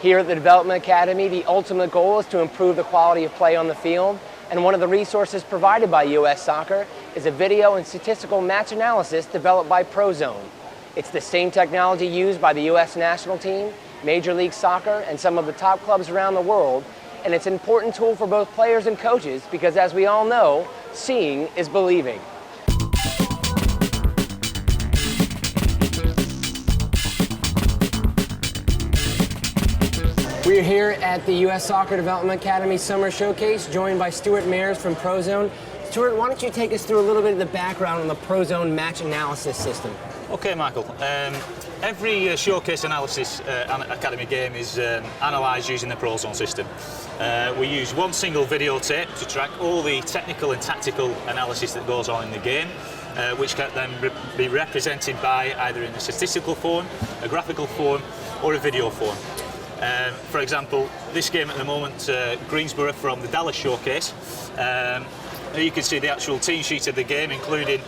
Here at the Development Academy, the ultimate goal is to improve the quality of play on the field, and one of the resources provided by U.S. Soccer is a video and statistical match analysis developed by ProZone. It's the same technology used by the U.S. national team, Major League Soccer, and some of the top clubs around the world, and it's an important tool for both players and coaches because, as we all know, seeing is believing. We're here at the U.S. Soccer Development Academy Summer Showcase, joined by Stuart Mayers from ProZone. Stuart, why don't you take us through a little bit of the background on the ProZone match analysis system? Okay, Michael. Every showcase analysis academy game is analysed using the ProZone system. We use one single videotape to track all the technical and tactical analysis that goes on in the game, which can then be represented by either in a statistical form, a graphical form, or a video form. For example, this game at the moment, Greensboro from the Dallas Showcase. You can see the actual team sheet of the game, including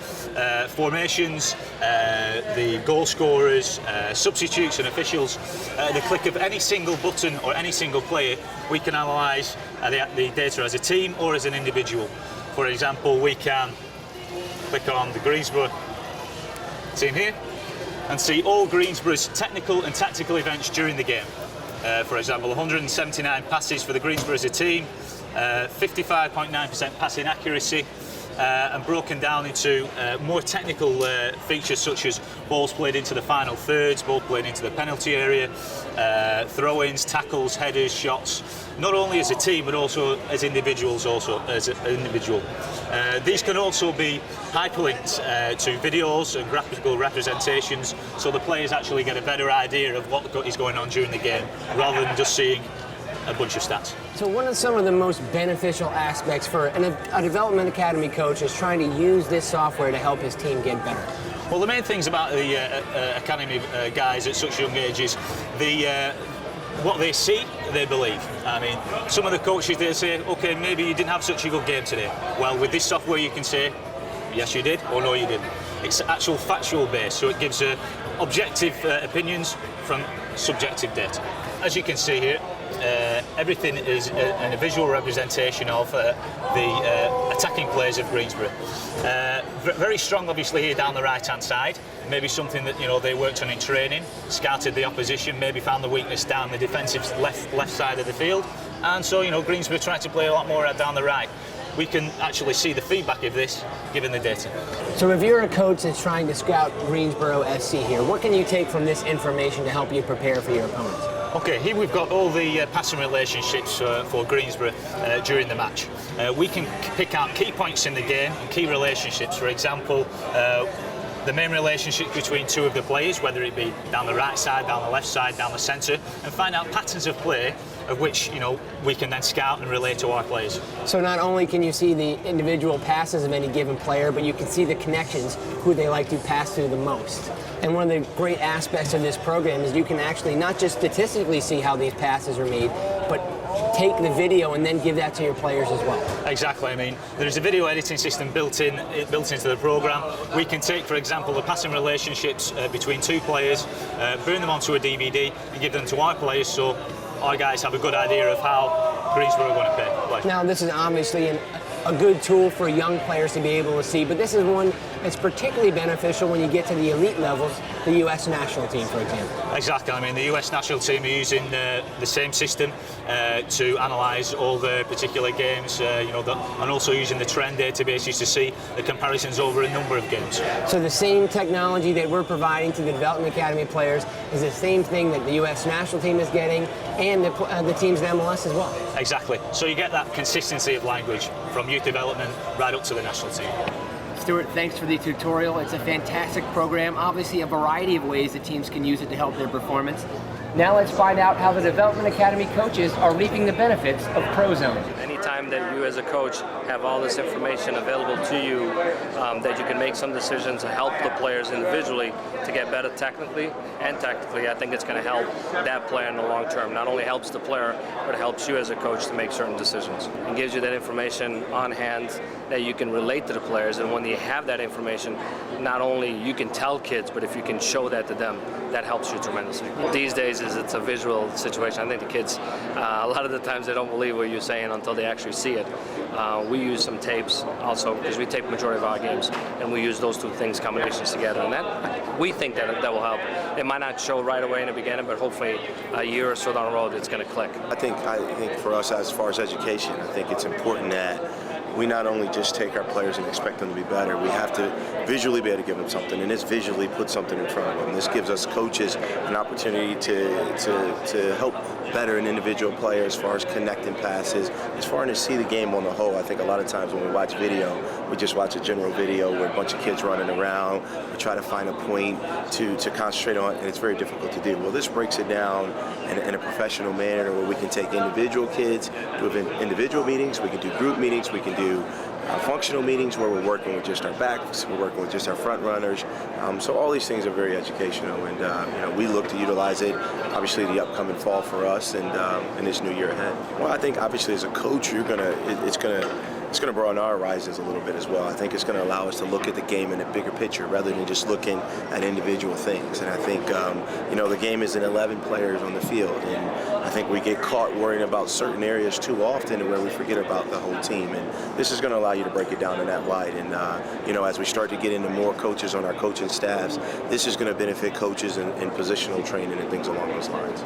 formations, the goal scorers, substitutes and officials. At the click of any single button or any single player, we can analyse the data as a team or as an individual. For example, we can click on the Greensboro team here and see all Greensboro's technical and tactical events during the game. For example, 179 passes for the Greensboro as a team, 55.9% passing accuracy, and broken down into more technical features such as balls played into the final thirds, ball played into the penalty area, throw-ins, tackles, headers, shots, not only as a team but also as individuals. These can also be hyperlinked to videos and graphical representations, so the players actually get a better idea of what is going on during the game rather than just seeing a bunch of stats. So what are some of the most beneficial aspects for a development academy coach is trying to use this software to help his team get better? Well, the main things about the academy guys at such young ages, what they see, they believe. I mean, some of the coaches, they say, okay, maybe you didn't have such a good game today. Well, with this software you can say, yes you did, or no you didn't. It's actual factual based, so it gives objective opinions from subjective data. As you can see here, everything is a visual representation of the attacking players of Greensboro. Very strong, obviously, here down the right-hand side. Maybe something that they worked on in training, scouted the opposition, maybe found the weakness down the defensive left side of the field, and so Greensboro tried to play a lot more down the right. We can actually see the feedback of this given the data. So if you're a coach that's trying to scout Greensboro SC here, what can you take from this information to help you prepare for your opponents? Okay, here we've got all the passing relationships for Greensboro during the match. We can pick out key points in the game and key relationships. For example, the main relationship between two of the players, whether it be down the right side, down the left side, down the centre, and find out patterns of play of which we can then scout and relate to our players. So not only can you see the individual passes of any given player, but you can see the connections, who they like to pass to the most. And one of the great aspects of this program is you can actually not just statistically see how these passes are made, but take the video and then give that to your players as well. Exactly. I mean, there's a video editing system built into the program. We can take, for example, the passing relationships between two players, burn them onto a DVD and give them to our players, so our guys have a good idea of how Greensboro are going to play. Now, this is obviously a good tool for young players to be able to see, but this is one that's particularly beneficial when you get to the elite levels, the U.S. national team, for example. Exactly. I mean, the U.S. national team are using the same system to analyse all the particular games, and also using the trend databases to see the comparisons over a number of games. So the same technology that we're providing to the Development Academy players is the same thing that the U.S. national team is getting and the teams in MLS as well. Exactly. So you get that consistency of language from youth development right up to the national team. Stuart, thanks for the tutorial. It's a fantastic program. Obviously, a variety of ways that teams can use it to help their performance. Now let's find out how the Development Academy coaches are reaping the benefits of ProZone. anytime that you as a coach have all this information available to you, that you can make some decisions to help the players individually to get better technically and tactically, I think it's going to help that player in the long term. Not only helps the player, but it helps you as a coach to make certain decisions. It gives you that information on hand that you can relate to the players, and when you have that information, not only you can tell kids, but if you can show that to them, that helps you tremendously. These days it's a visual situation. I think the kids, a lot of the times they don't believe what you're saying until they actually see it. We use some tapes also, because we tape majority of our games, and we use those two things, combinations together, and that we think that will help. It might not show right away in the beginning, but hopefully a year or so down the road it's going to click. I think for us, as far as education, I think it's important that we not only just take our players and expect them to be better, we have to visually be able to give them something, and this visually put something in front of them. This gives us coaches an opportunity to help better an individual player as far as connecting passes, as far as see the game on the whole. I think a lot of times when we watch video, we just watch a general video where a bunch of kids running around, we try to find a point to concentrate on, and it's very difficult to do. Well, this breaks it down in a professional manner where we can take individual kids, do individual meetings, we can do group meetings, we can do functional meetings where we're working with just our backs, we're working with just our front runners. So all these things are very educational, and we look to utilize it, obviously, the upcoming fall for us and this new year ahead. Well, I think obviously as a coach, it's going to broaden our horizons a little bit as well. I think it's going to allow us to look at the game in a bigger picture rather than just looking at individual things. And I think, the game is in 11 players on the field, and I think we get caught worrying about certain areas too often where we forget about the whole team. And this is going to allow you to break it down in that light. And, as we start to get into more coaches on our coaching staffs, this is going to benefit coaches in positional training and things along those lines.